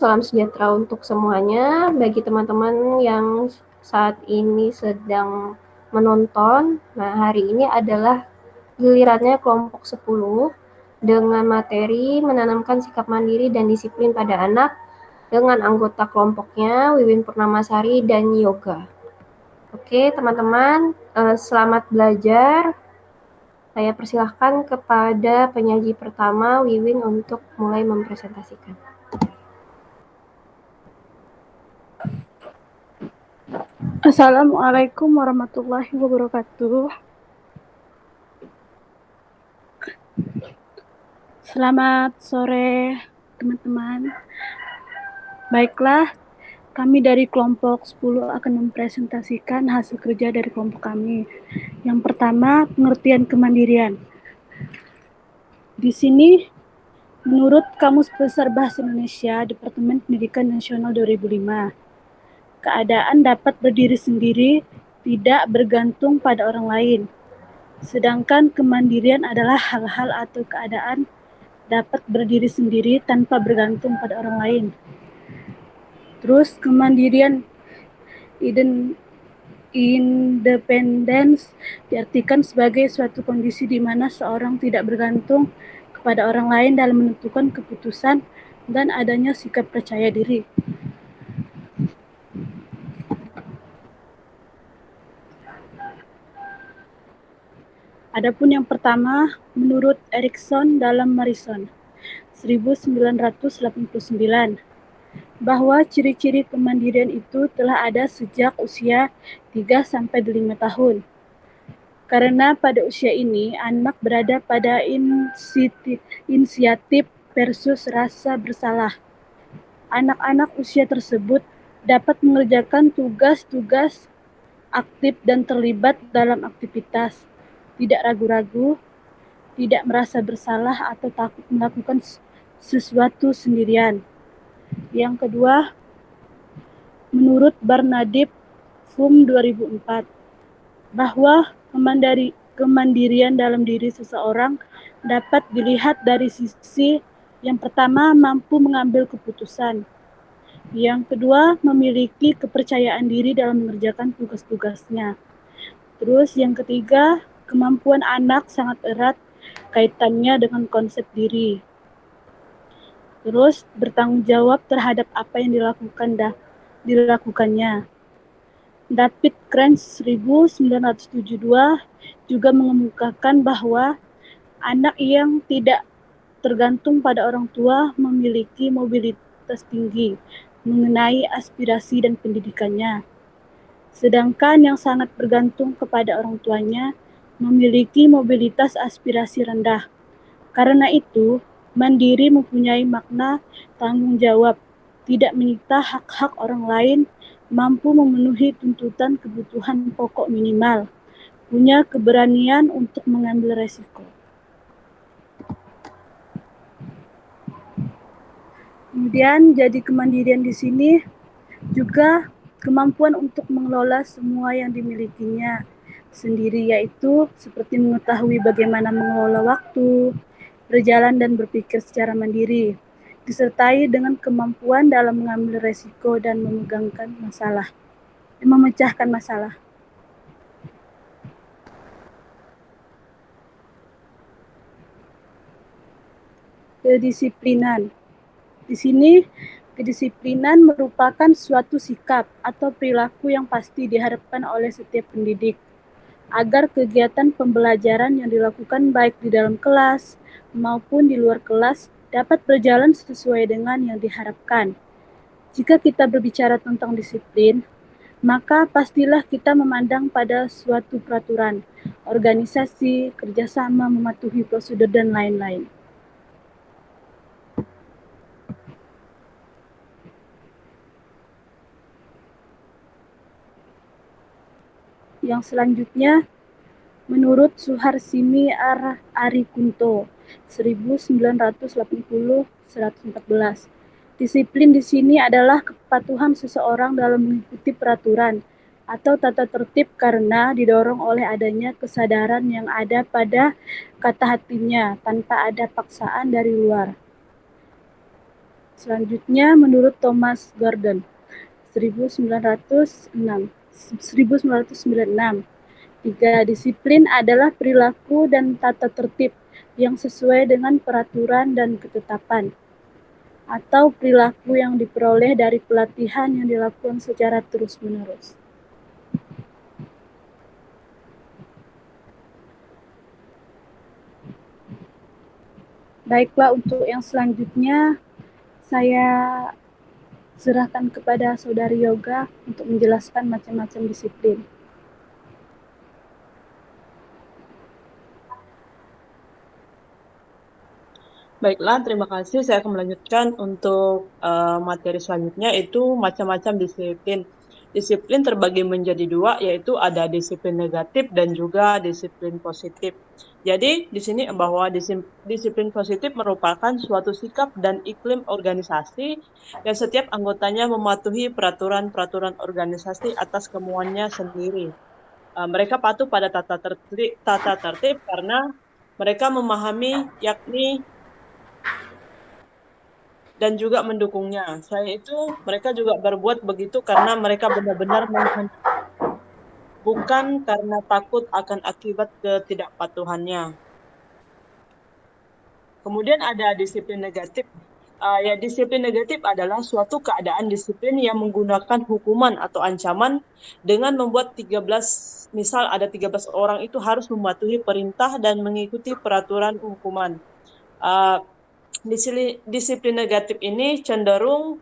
Salam sejahtera untuk semuanya. Bagi teman-teman yang saat ini sedang menonton, nah hari ini adalah gilirannya kelompok 10 dengan materi menanamkan sikap mandiri dan disiplin pada anak dengan anggota kelompoknya Wiwin Purnamasari dan Yoga. Oke, teman-teman, selamat belajar. Saya persilahkan kepada penyaji pertama, Wiwin, untuk mulai mempresentasikan. Assalamualaikum warahmatullahi wabarakatuh. Selamat sore, teman-teman. Baiklah, kami dari kelompok 10 akan mempresentasikan hasil kerja dari kelompok kami. Yang pertama, pengertian kemandirian. Di sini, menurut Kamus Besar Bahasa Indonesia, Departemen Pendidikan Nasional 2005, keadaan dapat berdiri sendiri, tidak bergantung pada orang lain. Sedangkan kemandirian adalah hal-hal atau keadaan dapat berdiri sendiri tanpa bergantung pada orang lain. Terus kemandirian independence diartikan sebagai suatu kondisi di mana seorang tidak bergantung kepada orang lain dalam menentukan keputusan dan adanya sikap percaya diri. Adapun yang pertama, menurut Erikson dalam Morrison 1989, bahwa ciri-ciri kemandirian itu telah ada sejak usia 3-5 tahun. Karena pada usia ini, anak berada pada inisiatif versus rasa bersalah. Anak-anak usia tersebut dapat mengerjakan tugas-tugas aktif dan terlibat dalam aktivitas, tidak ragu-ragu, tidak merasa bersalah atau takut melakukan sesuatu sendirian. Yang kedua, menurut Bernadette Fum 2004, bahwa kemandirian dalam diri seseorang dapat dilihat dari sisi yang pertama, mampu mengambil keputusan. Yang kedua, memiliki kepercayaan diri dalam mengerjakan tugas-tugasnya. Terus yang ketiga, kemampuan anak sangat erat kaitannya dengan konsep diri. Terus bertanggung jawab terhadap apa yang dilakukannya. David Krantz 1972 juga mengemukakan bahwa anak yang tidak tergantung pada orang tua memiliki mobilitas tinggi mengenai aspirasi dan pendidikannya. Sedangkan yang sangat bergantung kepada orang tuanya memiliki mobilitas aspirasi rendah. Karena itu, mandiri mempunyai makna tanggung jawab, tidak menyita hak-hak orang lain, mampu memenuhi tuntutan kebutuhan pokok minimal, punya keberanian untuk mengambil resiko. Kemudian jadi kemandirian di sini juga kemampuan untuk mengelola semua yang dimilikinya sendiri, yaitu seperti mengetahui bagaimana mengelola waktu, berjalan dan berpikir secara mandiri, disertai dengan kemampuan dalam mengambil resiko dan memecahkan masalah. Kedisiplinan. Di sini, kedisiplinan merupakan suatu sikap atau perilaku yang pasti diharapkan oleh setiap pendidik agar kegiatan pembelajaran yang dilakukan baik di dalam kelas maupun di luar kelas dapat berjalan sesuai dengan yang diharapkan. Jika kita berbicara tentang disiplin, maka pastilah kita memandang pada suatu peraturan, organisasi, kerjasama, mematuhi prosedur, dan lain-lain. Yang selanjutnya, menurut Suharsini Arikunto 1980-114, disiplin di sini adalah kepatuhan seseorang dalam mengikuti peraturan atau tata tertib karena didorong oleh adanya kesadaran yang ada pada kata hatinya tanpa ada paksaan dari luar. Selanjutnya, menurut Thomas Gordon, 1996, 3 disiplin adalah perilaku dan tata tertib yang sesuai dengan peraturan dan ketetapan, atau perilaku yang diperoleh dari pelatihan yang dilakukan secara terus-menerus. Baiklah, untuk yang selanjutnya saya serahkan kepada Saudari Yoga untuk menjelaskan macam-macam disiplin. Baiklah, terima kasih. Saya akan melanjutkan untuk materi selanjutnya, itu macam-macam disiplin. Disiplin terbagi menjadi dua, yaitu ada disiplin negatif dan juga disiplin positif. Jadi, di sini bahwa disiplin positif merupakan suatu sikap dan iklim organisasi yang setiap anggotanya mematuhi peraturan-peraturan organisasi atas kemauannya sendiri. Mereka patuh pada tata tertib karena mereka memahami, yakni dan juga mendukungnya. Selain itu, mereka juga berbuat begitu karena mereka benar-benar bukan karena takut akan akibat ketidakpatuhannya. Kemudian ada disiplin negatif. Disiplin negatif adalah suatu keadaan disiplin yang menggunakan hukuman atau ancaman dengan membuat 13, misal ada 13 orang itu harus mematuhi perintah dan mengikuti peraturan hukuman. Disiplin negatif ini cenderung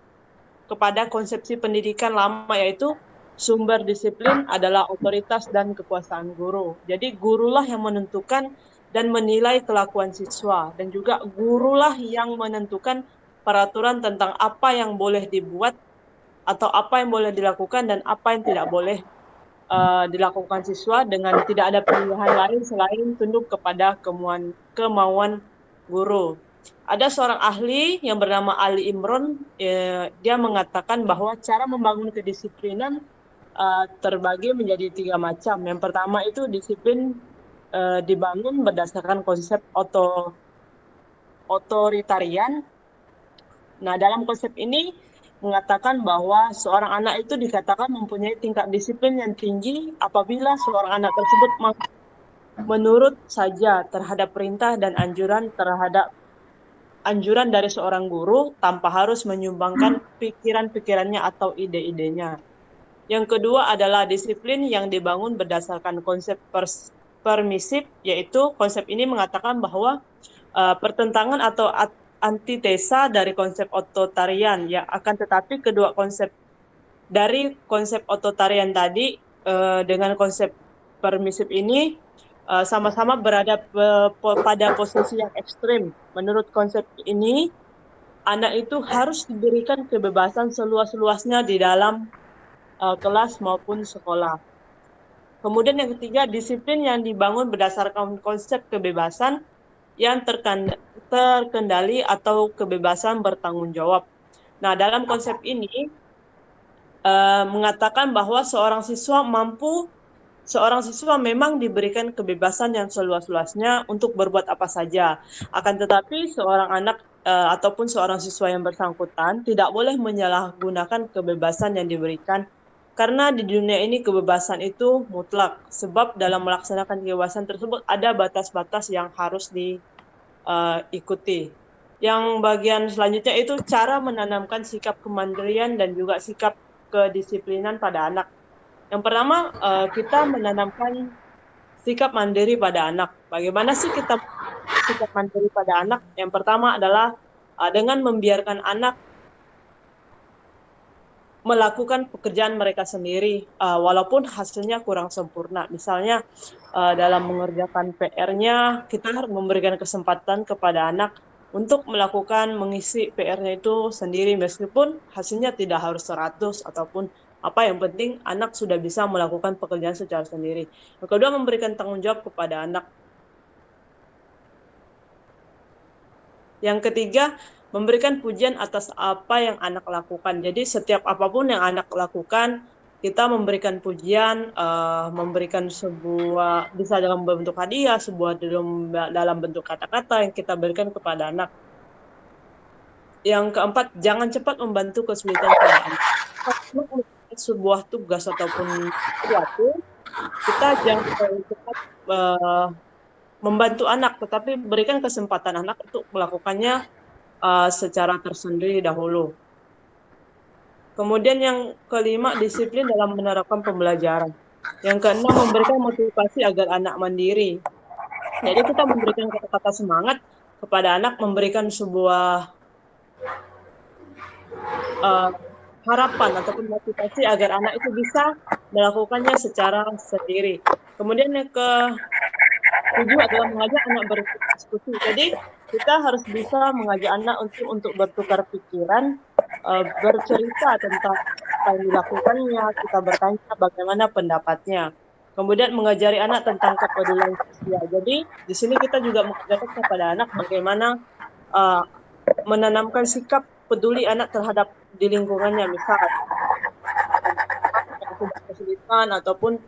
kepada konsepsi pendidikan lama, yaitu sumber disiplin adalah otoritas dan kekuasaan guru. Jadi gurulah yang menentukan dan menilai kelakuan siswa, dan juga gurulah yang menentukan peraturan tentang apa yang boleh dibuat atau apa yang boleh dilakukan dan apa yang tidak boleh dilakukan siswa, dengan tidak ada pilihan lain selain tunduk kepada kemauan guru. Ada seorang ahli yang bernama Ali Imron, dia mengatakan bahwa cara membangun kedisiplinan terbagi menjadi 3 macam. Yang pertama itu disiplin dibangun berdasarkan konsep otoritarian. Nah, dalam konsep ini mengatakan bahwa seorang anak itu dikatakan mempunyai tingkat disiplin yang tinggi apabila seorang anak tersebut menurut saja terhadap perintah dan anjuran dari seorang guru tanpa harus menyumbangkan pikiran-pikirannya atau ide-idenya. Yang kedua adalah disiplin yang dibangun berdasarkan konsep permisif, yaitu konsep ini mengatakan bahwa pertentangan atau antitesa dari konsep otoritarian, ya, akan tetapi kedua konsep dari konsep otoritarian tadi dengan konsep permisif ini sama-sama berada pada posisi yang ekstrim. Menurut konsep ini, anak itu harus diberikan kebebasan seluas-luasnya di dalam kelas maupun sekolah. Kemudian yang ketiga, disiplin yang dibangun berdasarkan konsep kebebasan yang terkendali atau kebebasan bertanggung jawab. Nah, dalam konsep ini mengatakan bahwa seorang siswa memang diberikan kebebasan yang seluas-luasnya untuk berbuat apa saja. Akan tetapi seorang anak ataupun seorang siswa yang bersangkutan tidak boleh menyalahgunakan kebebasan yang diberikan, karena di dunia ini kebebasan itu mutlak. Sebab dalam melaksanakan kebebasan tersebut ada batas-batas yang harus diikuti. Yang bagian selanjutnya itu cara menanamkan sikap kemandirian dan juga sikap kedisiplinan pada anak. Yang pertama, kita menanamkan sikap mandiri pada anak. Bagaimana sih kita sikap mandiri pada anak? Yang pertama adalah dengan membiarkan anak melakukan pekerjaan mereka sendiri, walaupun hasilnya kurang sempurna. Misalnya, dalam mengerjakan PR-nya, kita harus memberikan kesempatan kepada anak untuk mengisi PR-nya itu sendiri, meskipun hasilnya tidak harus 100 ataupun apa, yang penting anak sudah bisa melakukan pekerjaan secara sendiri. Yang kedua, memberikan tanggung jawab kepada anak. Yang ketiga, memberikan pujian atas apa yang anak lakukan. Jadi setiap apapun yang anak lakukan, kita memberikan pujian, memberikan sebuah, bisa dalam bentuk hadiah, dalam bentuk kata-kata yang kita berikan kepada anak. Yang keempat, jangan cepat membantu kesulitan pada anak. Kalau melakukan sebuah tugas ataupun sesuatu, kita jangan terlalu cepat membantu anak, tetapi berikan kesempatan anak untuk melakukannya secara tersendiri dahulu. Kemudian yang kelima, disiplin dalam menerapkan pembelajaran. Yang keenam, memberikan motivasi agar anak mandiri. Jadi kita memberikan kata-kata semangat kepada anak, memberikan sebuah harapan ataupun motivasi agar anak itu bisa melakukannya secara sendiri. Kemudian yang ke-7 adalah mengajak anak berdiskusi. Jadi kita harus bisa mengajak anak untuk bertukar pikiran, bercerita tentang apa yang dilakukannya, kita bertanya bagaimana pendapatnya. Kemudian mengajari anak tentang kepedulian sosial. Jadi di sini kita juga mengajarkan kepada anak bagaimana menanamkan sikap peduli anak terhadap di lingkungannya, misal kesulitan ataupun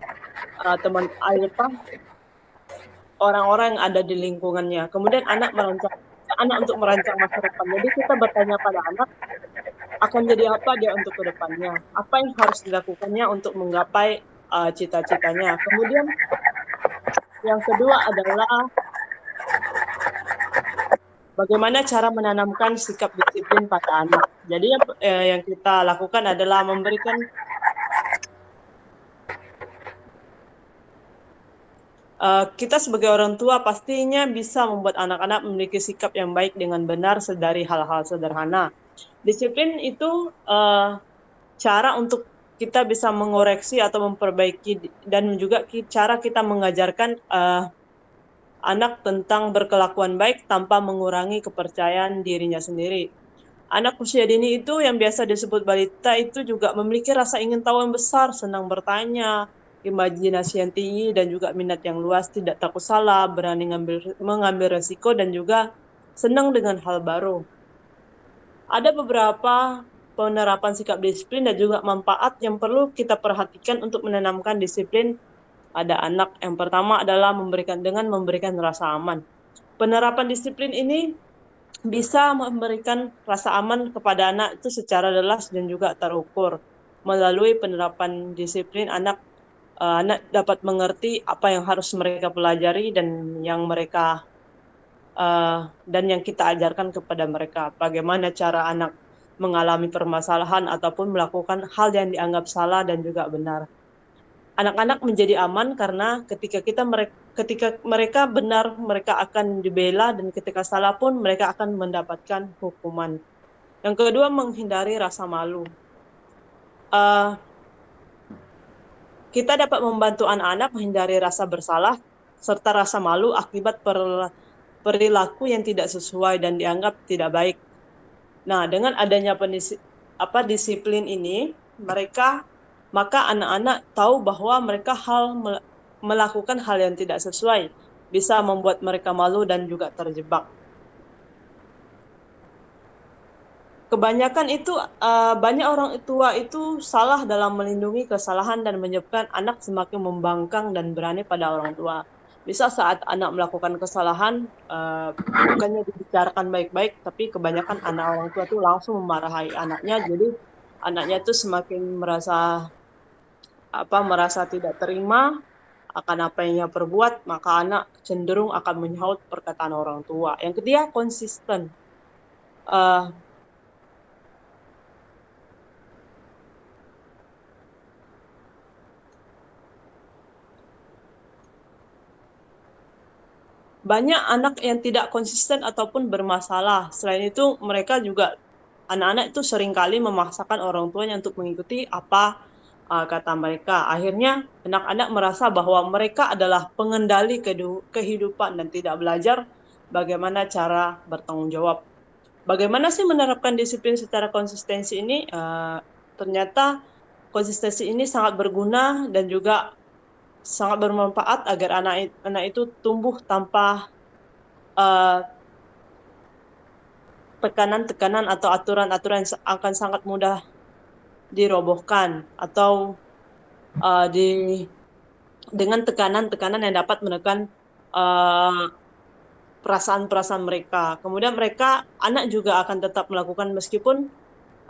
teman orang-orang yang ada di lingkungannya. Kemudian anak untuk merancang masa depan. Jadi kita bertanya pada anak akan jadi apa dia untuk kedepannya, apa yang harus dilakukannya untuk menggapai cita-citanya. Kemudian yang kedua adalah bagaimana cara menanamkan sikap disiplin pada anak. Jadi yang kita lakukan adalah memberikan kita sebagai orang tua pastinya bisa membuat anak-anak memiliki sikap yang baik dengan benar dari hal-hal sederhana. Disiplin itu cara untuk kita bisa mengoreksi atau memperbaiki, dan juga cara kita mengajarkan anak tentang berkelakuan baik tanpa mengurangi kepercayaan dirinya sendiri. Anak usia dini itu yang biasa disebut balita itu juga memiliki rasa ingin tahu yang besar, senang bertanya, imajinasi yang tinggi, dan juga minat yang luas, tidak takut salah, berani mengambil resiko, dan juga senang dengan hal baru. Ada beberapa penerapan sikap disiplin dan juga manfaat yang perlu kita perhatikan untuk menanamkan disiplin pada anak. Yang pertama adalah memberikan rasa aman. Penerapan disiplin ini bisa memberikan rasa aman kepada anak itu secara jelas dan juga terukur. Melalui penerapan disiplin, anak dapat mengerti apa yang harus mereka pelajari dan yang kita ajarkan kepada mereka. Bagaimana cara anak mengalami permasalahan ataupun melakukan hal yang dianggap salah dan juga benar. Anak-anak menjadi aman karena ketika mereka benar, mereka akan dibela, dan ketika salah pun mereka akan mendapatkan hukuman. Yang kedua, menghindari rasa malu. Kita dapat membantu anak-anak menghindari rasa bersalah serta rasa malu akibat perilaku yang tidak sesuai dan dianggap tidak baik. Nah, dengan adanya disiplin ini, maka anak-anak tahu bahwa mereka melakukan hal yang tidak sesuai, bisa membuat mereka malu dan juga terjebak. Kebanyakan banyak orang tua itu salah dalam melindungi kesalahan dan menyebabkan anak semakin membangkang dan berani pada orang tua. Bisa saat anak melakukan kesalahan, bukannya dibicarakan baik-baik, tapi kebanyakan anak orang tua itu langsung memarahi anaknya, jadi anaknya itu semakin merasa tidak terima akan apa yang ia perbuat, maka anak cenderung akan menyaut perkataan orang tua. Yang ketiga, konsisten. Banyak anak yang tidak konsisten ataupun bermasalah. Selain itu, anak-anak itu seringkali memaksakan orang tuanya untuk mengikuti apa kata mereka. Akhirnya anak-anak merasa bahwa mereka adalah pengendali kehidupan dan tidak belajar bagaimana cara bertanggung jawab. Bagaimana sih menerapkan disiplin secara konsistensi ini? Ternyata konsistensi ini sangat berguna dan juga sangat bermanfaat agar anak itu tumbuh tanpa tekanan-tekanan atau aturan-aturan yang akan sangat mudah dirobohkan, atau dengan tekanan-tekanan yang dapat menekan perasaan-perasaan mereka. Kemudian anak juga akan tetap melakukan meskipun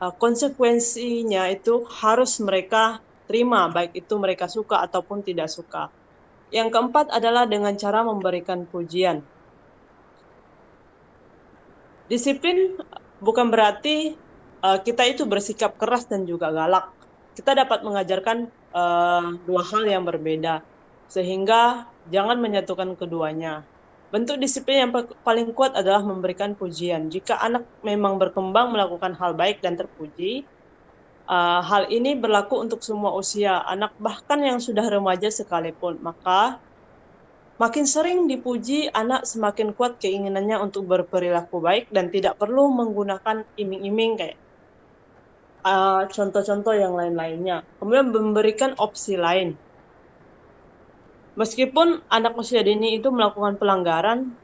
konsekuensinya itu harus mereka terima, baik itu mereka suka ataupun tidak suka. Yang keempat adalah dengan cara memberikan pujian. Disiplin bukan berarti kita itu bersikap keras dan juga galak. Kita dapat mengajarkan dua hal yang berbeda, sehingga jangan menyatukan keduanya. Bentuk disiplin yang paling kuat adalah memberikan pujian. Jika anak memang berkembang melakukan hal baik dan terpuji, hal ini berlaku untuk semua usia, anak bahkan yang sudah remaja sekalipun. Maka makin sering dipuji, anak semakin kuat keinginannya untuk berperilaku baik dan tidak perlu menggunakan iming-iming kayak contoh-contoh yang lain-lainnya. Kemudian memberikan opsi lain. Meskipun anak usia dini itu melakukan pelanggaran,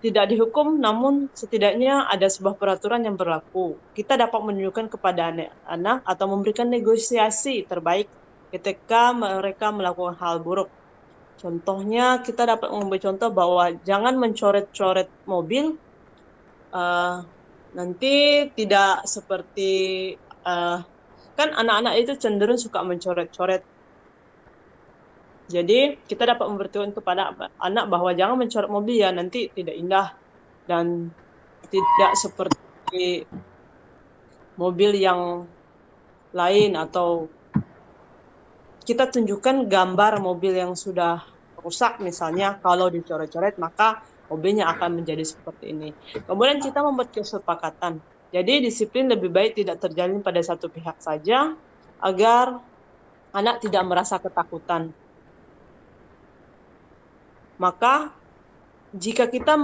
tidak dihukum, namun setidaknya ada sebuah peraturan yang berlaku. Kita dapat menunjukkan kepada anak-anak atau memberikan negosiasi terbaik ketika mereka melakukan hal buruk. Contohnya, kita dapat memberi contoh bahwa jangan mencoret-coret mobil, nanti tidak seperti, kan anak-anak itu cenderung suka mencoret-coret. Jadi kita dapat memberitahukan kepada anak bahwa jangan mencoret mobil ya, nanti tidak indah dan tidak seperti mobil yang lain, atau kita tunjukkan gambar mobil yang sudah rusak misalnya, kalau dicoret-coret maka mobilnya akan menjadi seperti ini. Kemudian kita membuat kesepakatan. Jadi disiplin lebih baik tidak terjalin pada satu pihak saja agar anak tidak merasa ketakutan. Maka jika kita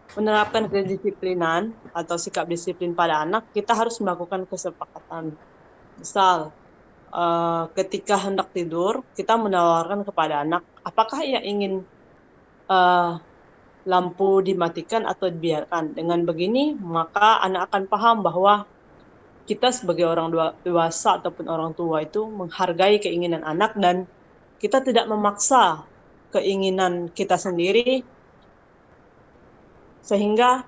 menerapkan kedisiplinan atau sikap disiplin pada anak, kita harus melakukan kesepakatan. Misal, ketika hendak tidur, kita menawarkan kepada anak, apakah ia ingin lampu dimatikan atau dibiarkan. Dengan begini, maka anak akan paham bahwa kita sebagai orang dewasa ataupun orang tua itu menghargai keinginan anak dan kita tidak memaksa keinginan kita sendiri, sehingga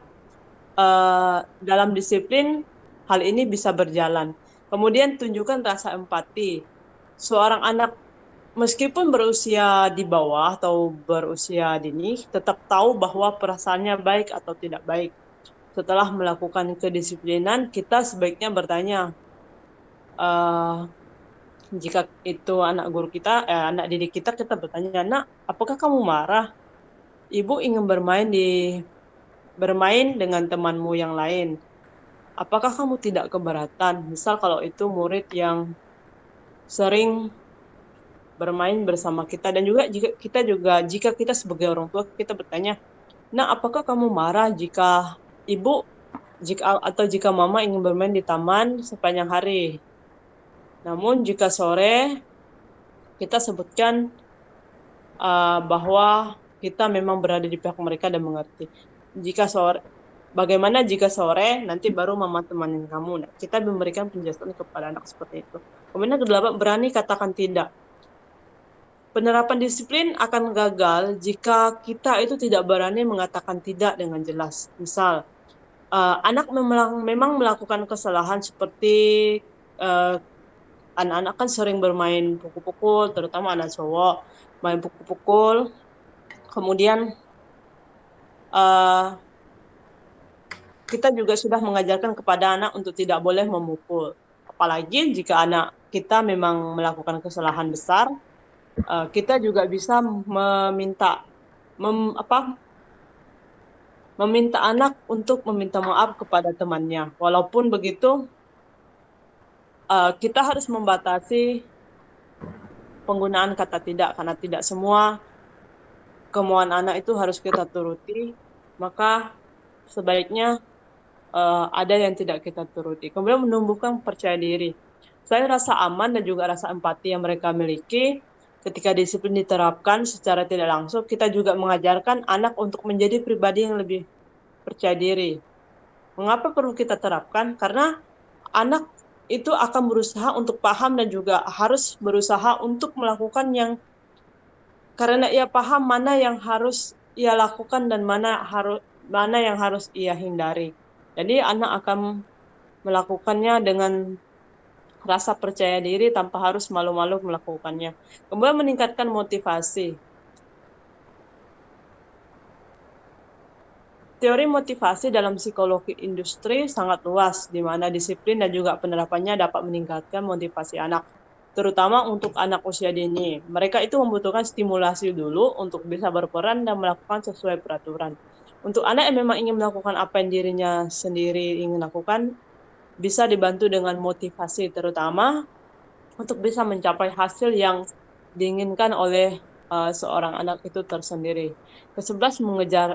dalam disiplin hal ini bisa berjalan. Kemudian tunjukkan rasa empati. Seorang anak meskipun berusia di bawah atau berusia dini, tetap tahu bahwa perasaannya baik atau tidak baik. Setelah melakukan kedisiplinan, kita sebaiknya bertanya, jika itu anak guru kita, anak didik kita bertanya, "Nak, apakah kamu marah? Ibu ingin bermain dengan temanmu yang lain. Apakah kamu tidak keberatan?" Misal kalau itu murid yang sering bermain bersama kita, dan juga jika kita sebagai orang tua kita bertanya, "Nah, apakah kamu marah jika jika mama ingin bermain di taman sepanjang hari? Namun jika sore kita sebutkan bahwa kita memang berada di pihak mereka dan mengerti. Bagaimana jika sore nanti baru mama temanin kamu?" Nah, kita memberikan penjelasan kepada anak seperti itu. Kemudian kedelapan, berani katakan tidak. Penerapan disiplin akan gagal jika kita itu tidak berani mengatakan tidak dengan jelas. Misal, anak memang melakukan kesalahan seperti anak-anak kan sering bermain pukul-pukul, terutama anak cowok, main pukul-pukul. Kemudian kita juga sudah mengajarkan kepada anak untuk tidak boleh memukul. Apalagi jika anak kita memang melakukan kesalahan besar, kita juga bisa meminta anak untuk meminta maaf kepada temannya. Walaupun begitu, kita harus membatasi penggunaan kata tidak, karena tidak semua kemauan anak itu harus kita turuti, maka sebaiknya ada yang tidak kita turuti. Kemudian menumbuhkan percaya diri. Saya rasa aman dan juga rasa empati yang mereka miliki ketika disiplin diterapkan secara tidak langsung, kita juga mengajarkan anak untuk menjadi pribadi yang lebih percaya diri. Mengapa perlu kita terapkan? Karena anak itu akan berusaha untuk paham dan juga harus berusaha untuk melakukan karena ia paham mana yang harus ia lakukan dan mana yang harus ia hindari. Jadi anak akan melakukannya dengan rasa percaya diri tanpa harus malu-malu melakukannya. Kemudian meningkatkan motivasi. Teori motivasi dalam psikologi industri sangat luas, di mana disiplin dan juga penerapannya dapat meningkatkan motivasi anak, terutama untuk anak usia dini. Mereka itu membutuhkan stimulasi dulu untuk bisa berperan dan melakukan sesuai peraturan. Untuk anak yang memang ingin melakukan apa yang dirinya sendiri ingin lakukan, bisa dibantu dengan motivasi, terutama untuk bisa mencapai hasil yang diinginkan oleh seorang anak itu tersendiri. Ke-11,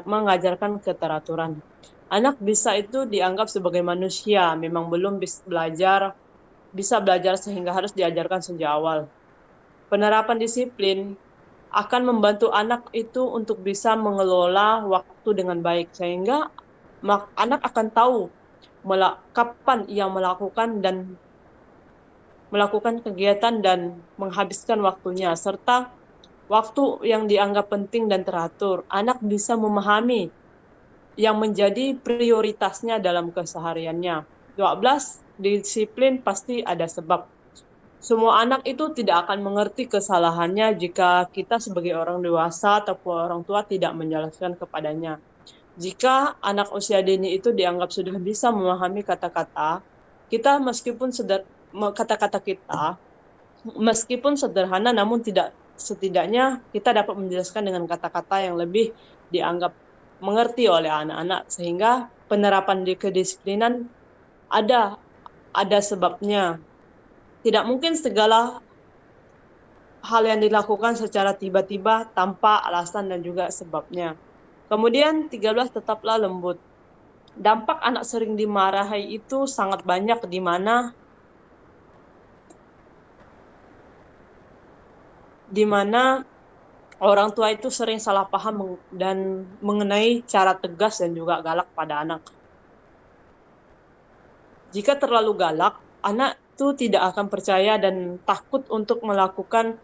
mengajarkan keteraturan. Anak bisa itu dianggap sebagai manusia, memang belum bisa belajar sehingga harus diajarkan sejak awal. Penerapan disiplin akan membantu anak itu untuk bisa mengelola waktu dengan baik, sehingga anak akan tahu kapan ia melakukan kegiatan dan menghabiskan waktunya, serta waktu yang dianggap penting dan teratur. Anak bisa memahami yang menjadi prioritasnya dalam kesehariannya. 12, disiplin pasti ada sebab. Semua anak itu tidak akan mengerti kesalahannya jika kita sebagai orang dewasa ataupun orang tua tidak menjelaskan kepadanya. Jika anak usia dini itu dianggap sudah bisa memahami kata-kata, kata-kata kita meskipun sederhana, namun setidaknya kita dapat menjelaskan dengan kata-kata yang lebih dianggap mengerti oleh anak-anak, sehingga penerapan di kedisiplinan ada sebabnya. Tidak mungkin segala hal yang dilakukan secara tiba-tiba tanpa alasan dan juga sebabnya. Kemudian 13, tetaplah lembut. Dampak anak sering dimarahi itu sangat banyak, di mana orang tua itu sering salah paham dan mengenai cara tegas dan juga galak pada anak. Jika terlalu galak, anak itu tidak akan percaya dan takut untuk melakukan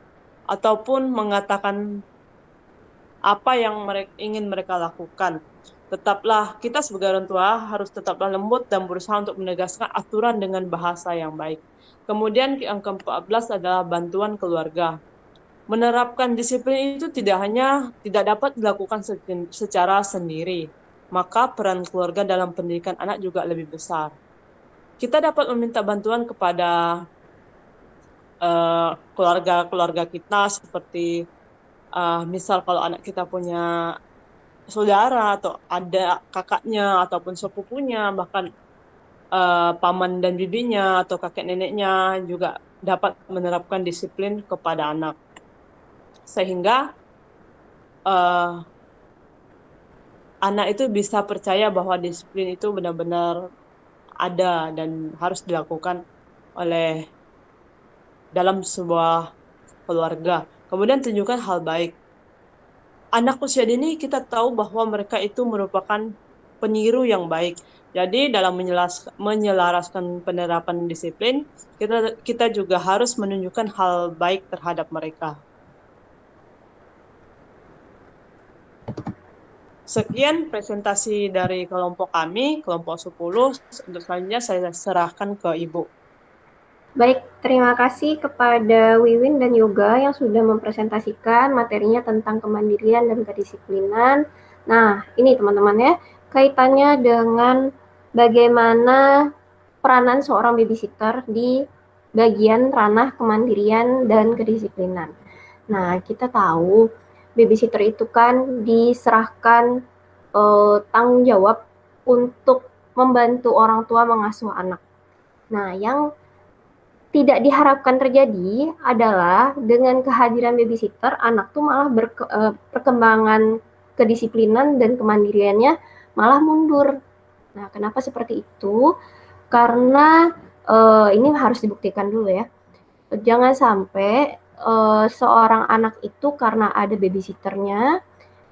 ataupun mengatakan apa yang ingin mereka lakukan. Kita sebagai orang tua harus tetaplah lembut dan berusaha untuk menegaskan aturan dengan bahasa yang baik. Kemudian yang ke-14 adalah bantuan keluarga. Menerapkan disiplin itu tidak dapat dilakukan secara sendiri, maka peran keluarga dalam pendidikan anak juga lebih besar. Kita dapat meminta bantuan kepada keluarga kita, seperti misal kalau anak kita punya saudara atau ada kakaknya ataupun sepupunya, bahkan paman dan bibinya atau kakek neneknya juga dapat menerapkan disiplin kepada anak, sehingga anak itu bisa percaya bahwa disiplin itu benar-benar ada dan harus dilakukan oleh dalam sebuah keluarga. Kemudian tunjukkan hal baik. Anak usia dini kita tahu bahwa mereka itu merupakan peniru yang baik. Jadi dalam menyelaraskan penerapan disiplin, kita juga harus menunjukkan hal baik terhadap mereka. Sekian presentasi dari kelompok kami, kelompok 10. Untuk selanjutnya saya serahkan ke Ibu. Baik, terima kasih kepada Wiwin dan Yoga yang sudah mempresentasikan materinya tentang kemandirian dan kedisiplinan. Nah, ini teman-teman ya, kaitannya dengan bagaimana peranan seorang babysitter di bagian ranah kemandirian dan kedisiplinan. Nah, kita tahu babysitter itu kan diserahkan tanggung jawab untuk membantu orang tua mengasuh anak. Nah, yang tidak diharapkan terjadi adalah dengan kehadiran babysitter, anak tuh malah perkembangan kedisiplinan dan kemandiriannya malah mundur. Nah, kenapa seperti itu? Karena ini harus dibuktikan dulu ya. Jangan sampai seorang anak itu karena ada babysitternya,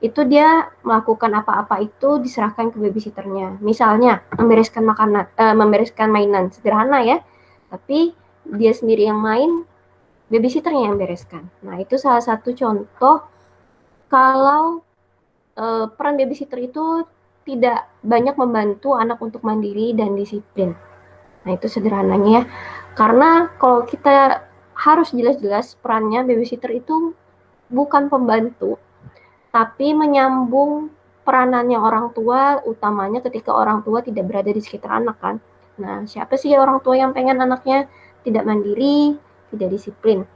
itu dia melakukan apa-apa itu diserahkan ke babysitternya. Misalnya membereskan mainan sederhana ya, tapi dia sendiri yang main, babysitternya yang bereskan. Nah, itu salah satu contoh kalau peran babysitter itu tidak banyak membantu anak untuk mandiri dan disiplin. Nah, itu sederhananya ya. Karena kalau kita harus jelas-jelas perannya babysitter itu bukan pembantu, tapi menyambung peranannya orang tua, utamanya ketika orang tua tidak berada di sekitar anak kan. Nah, siapa sih orang tua yang pengen anaknya tidak mandiri, tidak disiplin?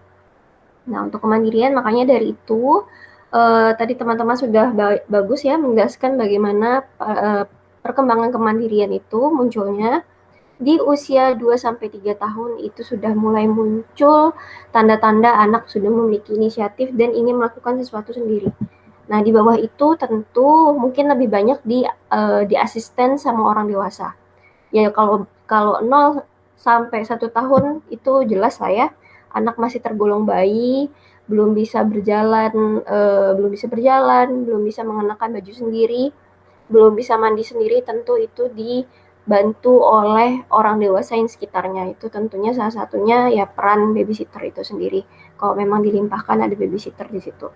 Nah, untuk kemandirian makanya dari itu tadi teman-teman sudah bagus ya menjelaskan bagaimana perkembangan kemandirian itu munculnya di usia 2-3 tahun itu sudah mulai muncul tanda-tanda anak sudah memiliki inisiatif dan ingin melakukan sesuatu sendiri. Nah, di bawah itu tentu mungkin lebih banyak di asisten sama orang dewasa. Ya kalau 0 sampai 1 tahun itu jelas lah ya, anak masih tergolong bayi, belum bisa berjalan, belum bisa mengenakan baju sendiri, belum bisa mandi sendiri, tentu itu dibantu oleh orang dewasa yang sekitarnya. Itu tentunya salah satunya ya peran babysitter itu sendiri. Kalau memang dilimpahkan ada babysitter di situ.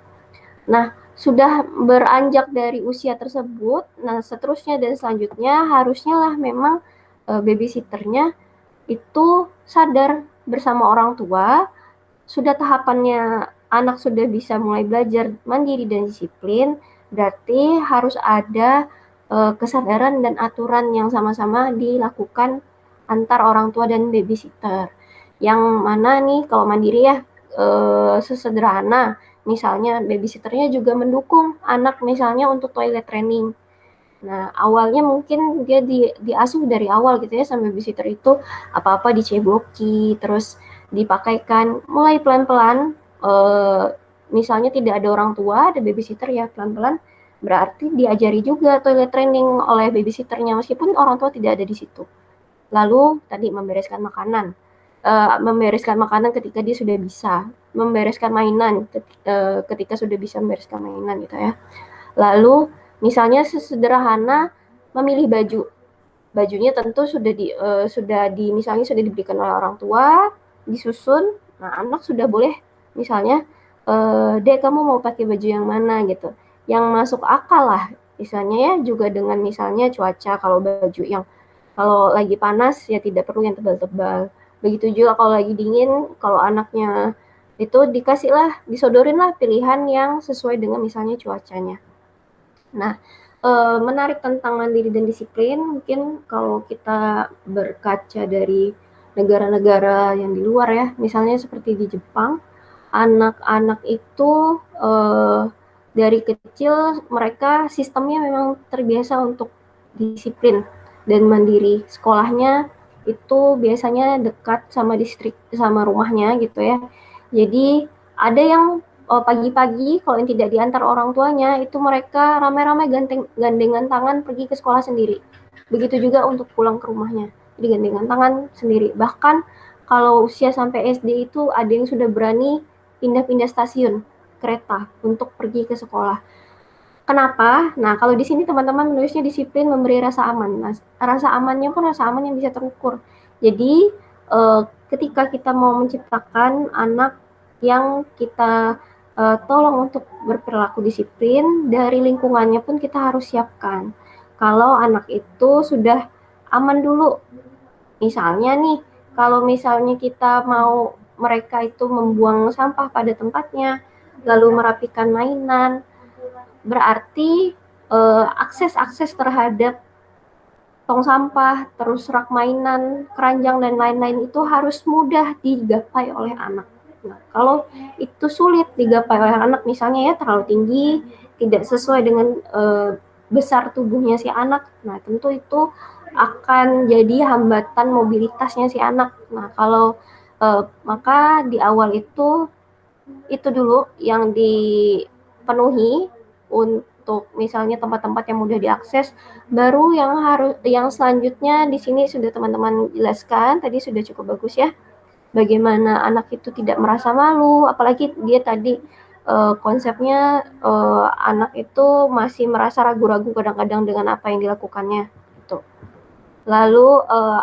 Nah, sudah beranjak dari usia tersebut, nah seterusnya dan selanjutnya harusnya lah memang babysitternya itu sadar bersama orang tua, sudah tahapannya anak sudah bisa mulai belajar mandiri dan disiplin, berarti harus ada kesadaran dan aturan yang sama-sama dilakukan antar orang tua dan babysitter. Yang mana nih kalau mandiri ya sesederhana, misalnya babysitternya juga mendukung anak misalnya untuk toilet training. Nah, awalnya mungkin dia diasuh dari awal gitu ya sama babysitter itu apa-apa diceboki, terus dipakaikan mulai pelan-pelan, misalnya tidak ada orang tua, ada babysitter ya pelan-pelan, berarti diajari juga toilet training oleh babysitternya meskipun orang tua tidak ada di situ. Lalu tadi membereskan makanan ketika dia sudah bisa, membereskan mainan ketika sudah bisa membereskan mainan gitu ya. Lalu misalnya sesederhana memilih baju. Bajunya tentu misalnya sudah diberikan oleh orang tua, disusun. Nah, anak sudah boleh misalnya Dek kamu mau pakai baju yang mana gitu. Yang masuk akal lah misalnya ya, juga dengan misalnya cuaca, kalau lagi panas ya tidak perlu yang tebal-tebal. Begitu juga kalau lagi dingin, kalau anaknya itu disodorin lah pilihan yang sesuai dengan misalnya cuacanya. Nah, menarik tentang mandiri dan disiplin, mungkin kalau kita berkaca dari negara-negara yang di luar ya, misalnya seperti di Jepang, anak-anak itu dari kecil mereka sistemnya memang terbiasa untuk disiplin dan mandiri. Sekolahnya itu biasanya dekat sama rumahnya gitu ya. Jadi ada yang pagi-pagi kalau yang tidak diantar orang tuanya itu mereka ramai-ramai gandengan tangan pergi ke sekolah sendiri. Begitu juga untuk pulang ke rumahnya. Jadi gandengan tangan sendiri. Bahkan kalau usia sampai SD itu ada yang sudah berani pindah-pindah stasiun kereta untuk pergi ke sekolah. Kenapa? Nah, kalau di sini teman-teman menulisnya disiplin memberi rasa aman. Nah, rasa amannya pun rasa aman yang bisa terukur. Jadi, ketika kita mau menciptakan anak yang kita tolong untuk berperilaku disiplin, dari lingkungannya pun kita harus siapkan. Kalau anak itu sudah aman dulu. Misalnya nih, kalau misalnya kita mau mereka itu membuang sampah pada tempatnya, lalu merapikan mainan, berarti akses terhadap tong sampah, terus rak mainan, keranjang, dan lain-lain itu harus mudah digapai oleh anak. Nah, kalau itu sulit digapai oleh anak, misalnya ya terlalu tinggi, tidak sesuai dengan besar tubuhnya si anak, nah tentu itu akan jadi hambatan mobilitasnya si anak. Nah, maka di awal itu dulu yang dipenuhi untuk misalnya tempat-tempat yang mudah diakses, baru yang selanjutnya di sini sudah teman-teman jelaskan, tadi sudah cukup bagus ya, bagaimana anak itu tidak merasa malu, apalagi dia tadi konsepnya anak itu masih merasa ragu-ragu kadang-kadang dengan apa yang dilakukannya. Gitu. Lalu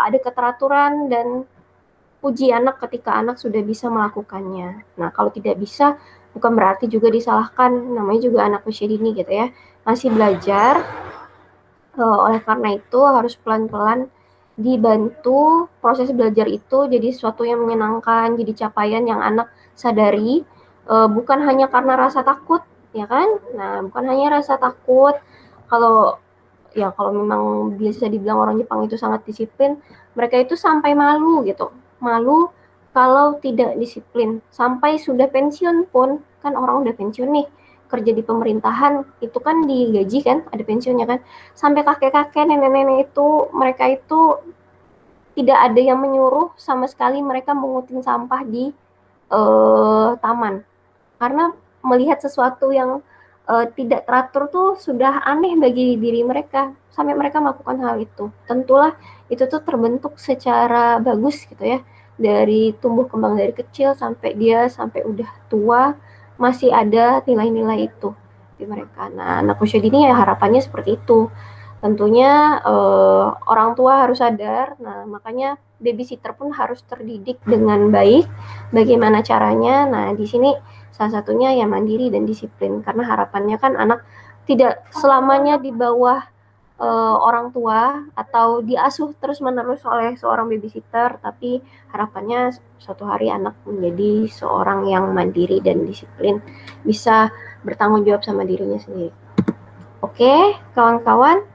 ada keteraturan dan puji anak ketika anak sudah bisa melakukannya. Nah, kalau tidak bisa, bukan berarti juga disalahkan, namanya juga anak usia dini gitu ya. masih belajar. Oleh karena itu harus pelan-pelan dibantu proses belajar itu jadi sesuatu yang menyenangkan, jadi capaian yang anak sadari, bukan hanya karena rasa takut, ya kan? Nah, bukan hanya rasa takut, kalau memang biasa dibilang orang Jepang itu sangat disiplin, mereka itu sampai malu gitu, malu kalau tidak disiplin, sampai sudah pensiun pun, kan orang udah pensiun nih, kerja di pemerintahan, itu kan digaji kan, ada pensiunnya kan, sampai kakek-kakek, nenek-nenek itu, mereka itu tidak ada yang menyuruh sama sekali mereka mengutin sampah di taman. Karena melihat sesuatu yang tidak teratur tuh sudah aneh bagi diri mereka, sampai mereka melakukan hal itu. Tentulah itu tuh terbentuk secara bagus gitu ya, dari tumbuh kembang dari kecil sampai dia sampai udah tua masih ada nilai-nilai itu di mereka. Nah, anak usia dini ya harapannya seperti itu. Tentunya orang tua harus sadar, nah makanya babysitter pun harus terdidik dengan baik bagaimana caranya. Nah, di sini salah satunya ya mandiri dan disiplin, karena harapannya kan anak tidak selamanya di bawah orang tua atau diasuh terus-menerus oleh seorang babysitter, tapi harapannya suatu hari anak menjadi seorang yang mandiri dan disiplin, bisa bertanggung jawab sama dirinya sendiri. Oke, kawan-kawan,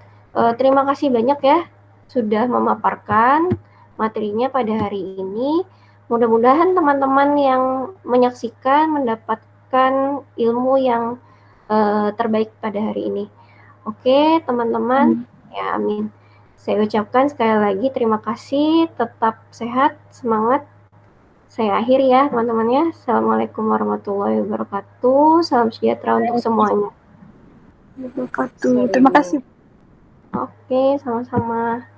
terima kasih banyak ya sudah memaparkan materinya pada hari ini. Mudah-mudahan teman-teman yang menyaksikan mendapatkan ilmu yang terbaik pada hari ini. Oke, teman-teman, ya amin. Saya ucapkan sekali lagi terima kasih, tetap sehat, semangat. Saya akhiri ya teman-teman ya. Assalamualaikum warahmatullahi wabarakatuh. Salam sejahtera untuk semuanya. Terima kasih. Oke, sama-sama.